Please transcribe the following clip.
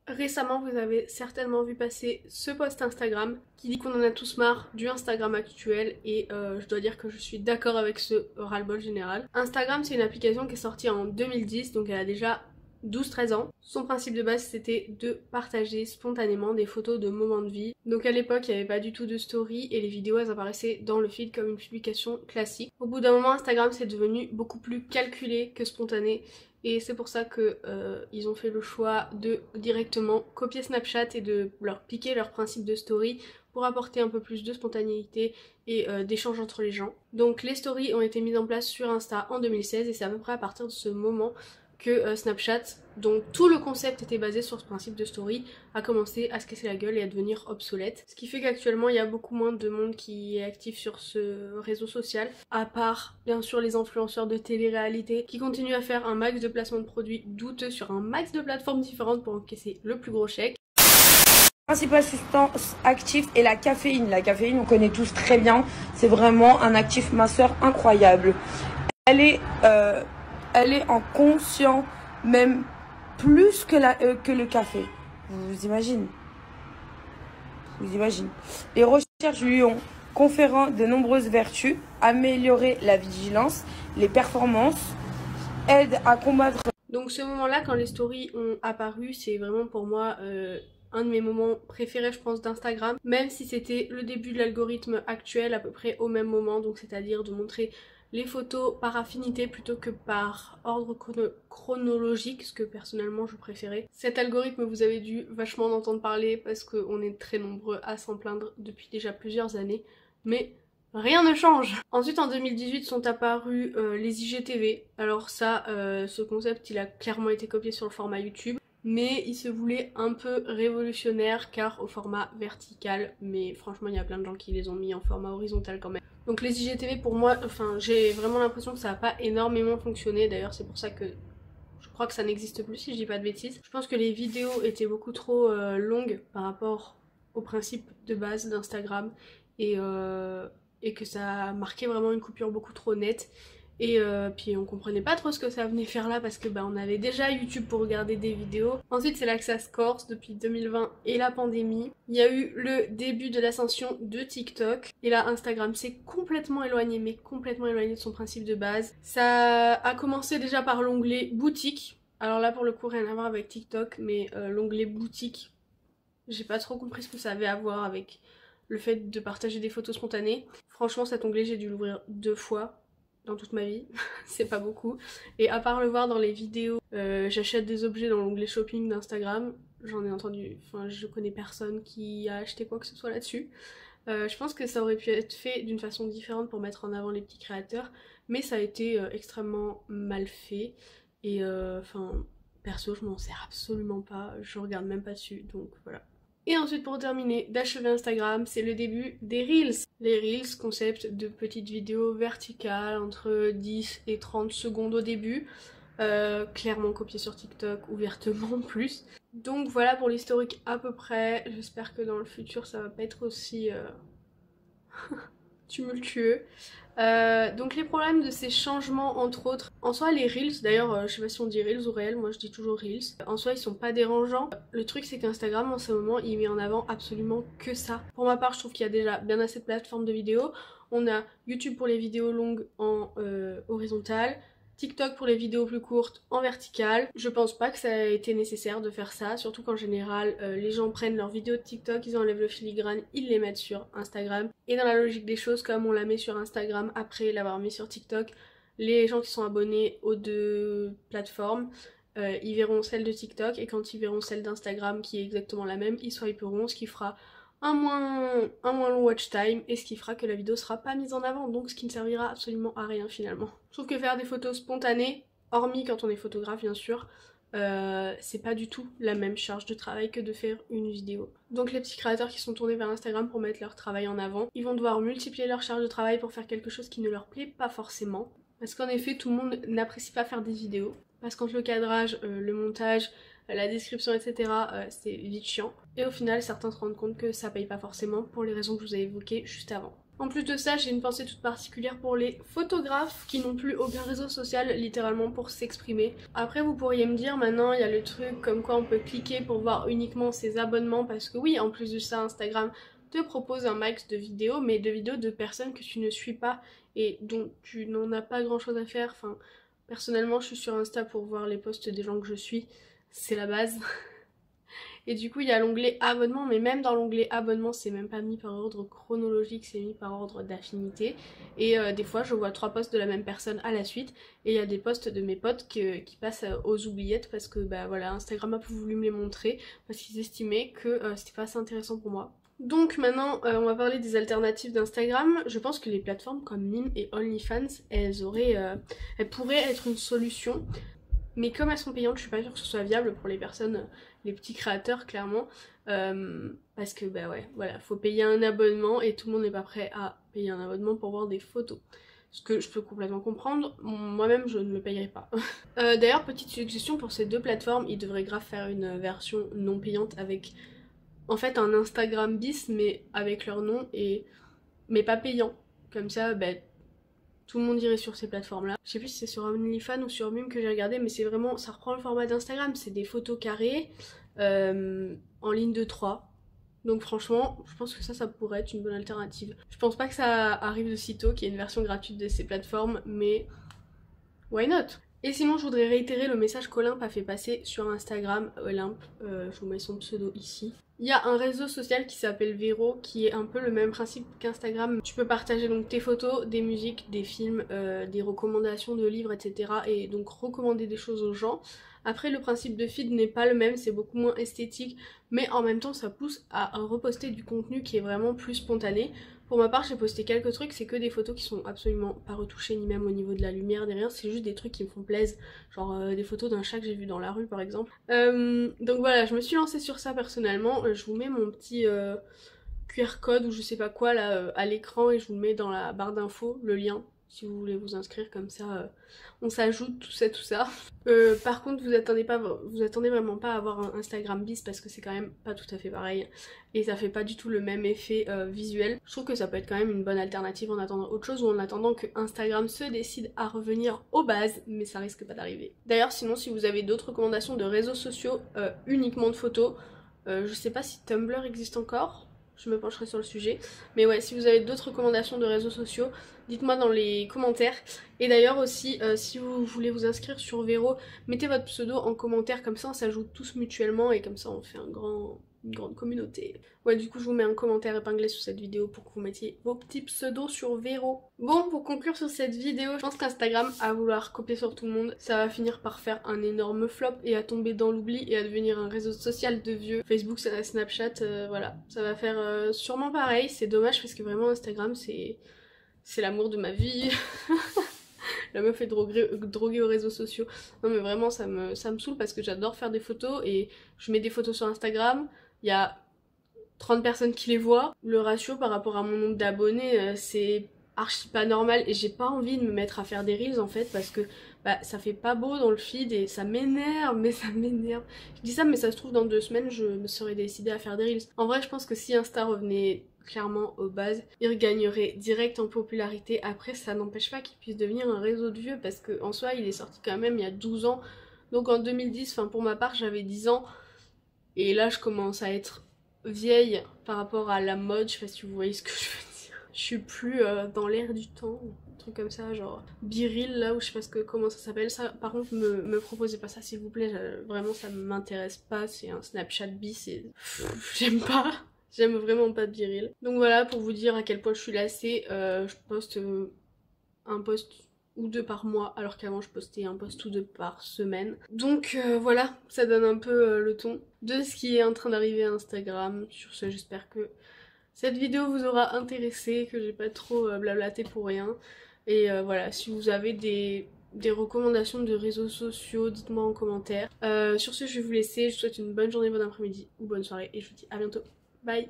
Récemment, vous avez certainement vu passer ce post Instagram qui dit qu'on en a tous marre du Instagram actuel et je dois dire que je suis d'accord avec ce ras-le-bol général. Instagram, c'est une application qui est sortie en 2010, donc elle a déjà 12-13 ans. Son principe de base, c'était de partager spontanément des photos de moments de vie. Donc à l'époque, il n'y avait pas du tout de story et les vidéos, elles apparaissaient dans le feed comme une publication classique. Au bout d'un moment, Instagram, c'est devenu beaucoup plus calculé que spontané. Et c'est pour ça que ils ont fait le choix de directement copier Snapchat et de leur piquer leur principe de story pour apporter un peu plus de spontanéité et d'échange entre les gens. Donc les stories ont été mises en place sur Insta en 2016 et c'est à peu près à partir de ce moment que Snapchat, dont tout le concept était basé sur ce principe de story, a commencé à se casser la gueule et à devenir obsolète. Ce qui fait qu'actuellement il y a beaucoup moins de monde qui est actif sur ce réseau social, à part bien sûr les influenceurs de télé-réalité qui continuent à faire un max de placements de produits douteux sur un max de plateformes différentes pour encaisser le plus gros chèque. Principale substance active est la caféine. La caféine, on connaît tous très bien, c'est vraiment un actif masseur incroyable. Elle est en conscient, même plus que le café. Vous imaginez? Les recherches lui ont conféré de nombreuses vertus, améliorer la vigilance, les performances, aide à combattre. Donc ce moment-là, quand les stories ont apparu, c'est vraiment pour moi un de mes moments préférés, je pense, d'Instagram, même si c'était le début de l'algorithme actuel à peu près au même moment, donc c'est-à-dire de montrer les photos par affinité plutôt que par ordre chronologique, ce que personnellement je préférais. Cet algorithme, vous avez dû vachement en entendre parler parce qu'on est très nombreux à s'en plaindre depuis déjà plusieurs années, mais rien ne change. Ensuite en 2018 sont apparus les IGTV. Alors ça, ce concept il a clairement été copié sur le format YouTube, mais il se voulait un peu révolutionnaire car au format vertical, mais franchement il y a plein de gens qui les ont mis en format horizontal quand même. Donc les IGTV pour moi, enfin j'ai vraiment l'impression que ça n'a pas énormément fonctionné, d'ailleurs c'est pour ça que je crois que ça n'existe plus si je dis pas de bêtises. Je pense que les vidéos étaient beaucoup trop longues par rapport au principe de base d'Instagram et que ça marquait vraiment une coupure beaucoup trop nette. Et puis on comprenait pas trop ce que ça venait faire là parce que on avait déjà YouTube pour regarder des vidéos. Ensuite c'est là que ça se corse depuis 2020 et la pandémie. Il y a eu le début de l'ascension de TikTok. Et là Instagram s'est complètement éloigné, mais complètement éloigné de son principe de base. Ça a commencé déjà par l'onglet boutique. Alors là pour le coup rien à voir avec TikTok, mais l'onglet boutique, j'ai pas trop compris ce que ça avait à voir avec le fait de partager des photos spontanées. Franchement cet onglet j'ai dû l'ouvrir 2 fois dans toute ma vie, c'est pas beaucoup. Et à part le voir dans les vidéos, j'achète des objets dans l'onglet shopping d'Instagram, j'en ai entendu, enfin je connais personne qui a acheté quoi que ce soit là-dessus. Je pense que ça aurait pu être fait d'une façon différente pour mettre en avant les petits créateurs, mais ça a été extrêmement mal fait. Et enfin, perso je m'en sers absolument pas, je regarde même pas dessus, donc voilà. Et ensuite pour terminer d'achever Instagram, c'est le début des Reels. Les Reels, concept de petites vidéos verticales entre 10 et 30 secondes au début, clairement copié sur TikTok, ouvertement plus. Donc voilà pour l'historique à peu près, j'espère que dans le futur ça va pas être aussi tumultueux. Donc les problèmes de ces changements entre autres, en soi les Reels, d'ailleurs je sais pas si on dit Reels ou Réels, moi je dis toujours Reels, en soi ils sont pas dérangeants. Le truc c'est qu'Instagram en ce moment il met en avant absolument que ça. Pour ma part je trouve qu'il y a déjà bien assez de plateformes de vidéos. On a YouTube pour les vidéos longues en horizontal, TikTok pour les vidéos plus courtes en vertical. Je pense pas que ça ait été nécessaire de faire ça, surtout qu'en général les gens prennent leurs vidéos de TikTok, ils enlèvent le filigrane, ils les mettent sur Instagram. Et dans la logique des choses, comme on la met sur Instagram après l'avoir mis sur TikTok, les gens qui sont abonnés aux deux plateformes, ils verront celle de TikTok et quand ils verront celle d'Instagram qui est exactement la même, ils swiperont, ce qui fera un moins long watch time et ce qui fera que la vidéo sera pas mise en avant, donc ce qui ne servira absolument à rien finalement. Je trouve que faire des photos spontanées, hormis quand on est photographe bien sûr, c'est pas du tout la même charge de travail que de faire une vidéo. Donc les petits créateurs qui sont tournés vers Instagram pour mettre leur travail en avant, ils vont devoir multiplier leur charge de travail pour faire quelque chose qui ne leur plaît pas forcément. Parce qu'en effet tout le monde n'apprécie pas faire des vidéos. Parce qu'entre le cadrage, le montage, la description, etc. C'est vite chiant. Et au final, certains se rendent compte que ça paye pas forcément pour les raisons que je vous ai évoquées juste avant. En plus de ça, j'ai une pensée toute particulière pour les photographes qui n'ont plus aucun réseau social littéralement pour s'exprimer. Après vous pourriez me dire maintenant il y a le truc comme quoi on peut cliquer pour voir uniquement ses abonnements parce que oui, en plus de ça Instagram te propose un max de vidéos, mais de vidéos de personnes que tu ne suis pas et dont tu n'en as pas grand chose à faire. Enfin, personnellement je suis sur Insta pour voir les posts des gens que je suis, c'est la base. Et du coup il y a l'onglet abonnement, mais même dans l'onglet abonnement c'est même pas mis par ordre chronologique, c'est mis par ordre d'affinité. Et des fois je vois 3 posts de la même personne à la suite, et il y a des posts de mes potes qui passent aux oubliettes parce que bah voilà, Instagram a voulu me les montrer parce qu'ils estimaient que c'était pas assez intéressant pour moi. Donc maintenant on va parler des alternatives d'Instagram. Je pense que les plateformes comme Mime et OnlyFans elles pourraient être une solution. Mais comme elles sont payantes, je suis pas sûre que ce soit viable pour les personnes, les petits créateurs clairement. Parce que bah ouais, voilà, faut payer un abonnement et tout le monde n'est pas prêt à payer un abonnement pour voir des photos. Ce que je peux complètement comprendre, moi-même je ne le payerai pas. D'ailleurs, petite suggestion pour ces deux plateformes, ils devraient grave faire une version non payante avec en fait un Instagram bis mais avec leur nom mais pas payant. Comme ça, bah, tout le monde irait sur ces plateformes là. Je sais plus si c'est sur OnlyFans ou sur Mime que j'ai regardé, mais c'est vraiment, ça reprend le format d'Instagram, c'est des photos carrées en ligne de 3. Donc franchement, je pense que ça pourrait être une bonne alternative. Je pense pas que ça arrive de sitôt qu'il y ait une version gratuite de ces plateformes, mais why not? Et sinon, je voudrais réitérer le message qu'Olympe a fait passer sur Instagram. Olympe, je vous mets son pseudo ici. Il y a un réseau social qui s'appelle Vero, qui est un peu le même principe qu'Instagram. Tu peux partager donc tes photos, des musiques, des films, des recommandations de livres, etc. Et donc recommander des choses aux gens. Après, le principe de feed n'est pas le même, c'est beaucoup moins esthétique, mais en même temps ça pousse à reposter du contenu qui est vraiment plus spontané. Pour ma part, j'ai posté quelques trucs, c'est que des photos qui sont absolument pas retouchées, ni même au niveau de la lumière, ni rien, c'est juste des trucs qui me font plaisir, genre des photos d'un chat que j'ai vu dans la rue par exemple. Donc voilà, je me suis lancée sur ça personnellement, je vous mets mon petit QR code ou je sais pas quoi là à l'écran et je vous le mets dans la barre d'infos, le lien, si vous voulez vous inscrire, comme ça on s'ajoute, tout ça. Par contre vous attendez vraiment pas à avoir un Instagram bis parce que c'est quand même pas tout à fait pareil et ça fait pas du tout le même effet visuel. Je trouve que ça peut être quand même une bonne alternative en attendant autre chose ou en attendant que Instagram se décide à revenir aux bases, mais ça risque pas d'arriver. D'ailleurs sinon si vous avez d'autres recommandations de réseaux sociaux uniquement de photos, je sais pas si Tumblr existe encore, je me pencherai sur le sujet. Mais ouais, si vous avez d'autres recommandations de réseaux sociaux, dites-moi dans les commentaires. Et d'ailleurs aussi, si vous voulez vous inscrire sur Vero, mettez votre pseudo en commentaire, comme ça on s'ajoute tous mutuellement et comme ça on fait une grande communauté. Ouais, du coup je vous mets un commentaire épinglé sous cette vidéo pour que vous mettiez vos petits pseudos sur Vero. Bon, pour conclure sur cette vidéo, je pense qu'Instagram, à vouloir copier sur tout le monde, ça va finir par faire un énorme flop et à tomber dans l'oubli et à devenir un réseau social de vieux. Facebook, Snapchat, voilà, ça va faire sûrement pareil. C'est dommage parce que vraiment Instagram c'est l'amour de ma vie. La meuf est droguée aux réseaux sociaux. Non mais vraiment ça me saoule parce que j'adore faire des photos et je mets des photos sur Instagram, il y a 30 personnes qui les voient. Le ratio par rapport à mon nombre d'abonnés c'est archi pas normal et j'ai pas envie de me mettre à faire des reels en fait parce que bah, ça fait pas beau dans le feed et ça m'énerve, mais ça m'énerve. Je dis ça mais ça se trouve dans 2 semaines je me serais décidée à faire des reels. En vrai je pense que si Insta revenait clairement aux bases, il regagnerait direct en popularité. Après ça n'empêche pas qu'il puisse devenir un réseau de vieux parce qu'en soi il est sorti quand même il y a 12 ans. Donc en 2010, enfin pour ma part j'avais 10 ans et là je commence à être vieille par rapport à la mode, je sais pas si vous voyez ce que je veux dire. Je suis plus dans l'air du temps, un truc comme ça, genre Biril là, ou je sais pas comment ça s'appelle. Ça, par contre, me proposez pas ça s'il vous plaît, vraiment ça m'intéresse pas, c'est un Snapchat bis et j'aime pas. J'aime vraiment pas Biril. Donc voilà, pour vous dire à quel point je suis lassée, je poste un post ou 2 par mois, alors qu'avant je postais un post ou 2 par semaine. Donc voilà, ça donne un peu le ton de ce qui est en train d'arriver à Instagram. Sur ce, j'espère que cette vidéo vous aura intéressé, que j'ai pas trop blablaté pour rien. Et voilà, si vous avez des recommandations de réseaux sociaux, dites-moi en commentaire. Sur ce, je vais vous laisser, je vous souhaite une bonne journée, bon après-midi ou bonne soirée et je vous dis à bientôt. Bye!